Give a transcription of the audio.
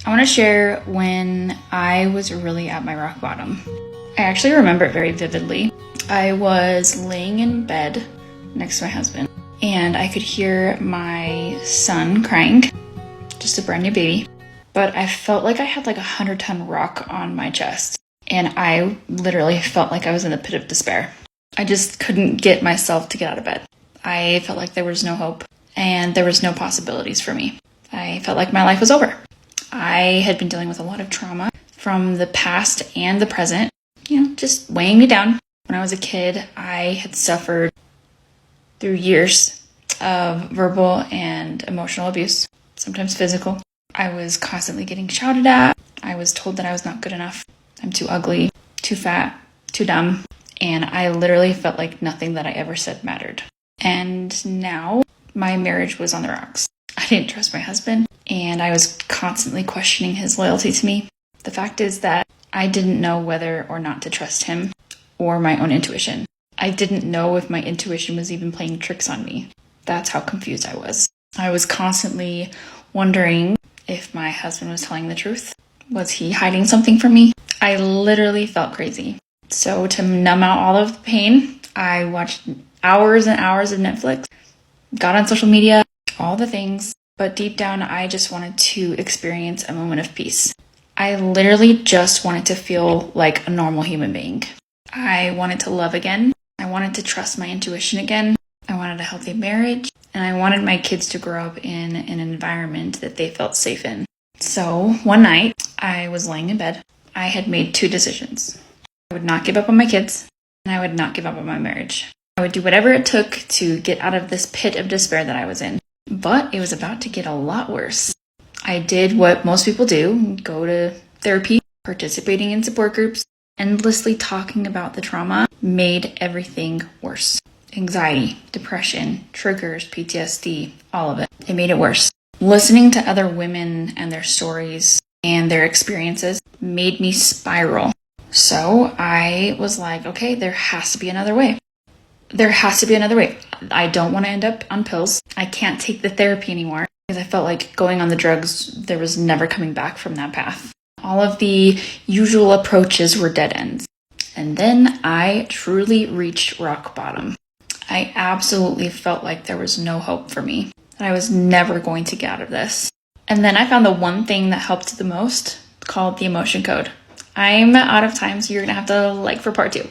I want to share when I was really at my rock bottom. I actually remember it very vividly. I was laying in bed next to my husband, and I could hear my son crying, just a brand new baby. But I felt like I had like a 100-ton rock on my chest, and I literally felt like I was in the pit of despair. I just couldn't get myself to get out of bed. I felt like there was no hope, and there was no possibilities for me. I felt like my life was over. I had been dealing with a lot of trauma from the past and the present, just weighing me down. When I was a kid, I had suffered through years of verbal and emotional abuse, sometimes physical. I was constantly getting shouted at. I was told that I was not good enough. I'm too ugly, too fat, too dumb. And I literally felt like nothing that I ever said mattered. And now my marriage was on the rocks. I didn't trust my husband, and I was constantly questioning his loyalty to me. The fact is that I didn't know whether or not to trust him or my own intuition. I didn't know if my intuition was even playing tricks on me. That's how confused I was. I was constantly wondering if my husband was telling the truth. Was he hiding something from me? I literally felt crazy. So to numb out all of the pain, I watched hours and hours of Netflix, got on social media, all the things, but deep down, I just wanted to experience a moment of peace. I literally just wanted to feel like a normal human being. I wanted to love again. I wanted to trust my intuition again. I wanted a healthy marriage, and I wanted my kids to grow up in an environment that they felt safe in. So one night, I was laying in bed. I had made two decisions. I would not give up on my kids, and I would not give up on my marriage. I would do whatever it took to get out of this pit of despair that I was in. But it was about to get a lot worse. I did what most people do, go to therapy, participating in support groups, endlessly talking about the trauma made everything worse. Anxiety, depression, triggers, PTSD, all of it. It made it worse. Listening to other women and their stories and their experiences made me spiral. So I was like, okay, there has to be another way. There has to be another way. I don't want to end up on pills. I can't take the therapy anymore because I felt like going on the drugs, there was never coming back from that path. All of the usual approaches were dead ends. And then I truly reached rock bottom. I absolutely felt like there was no hope for me, that I was never going to get out of this. And then I found the one thing that helped the most, called the emotion code. I'm out of time, so you're going to have to like for part 2.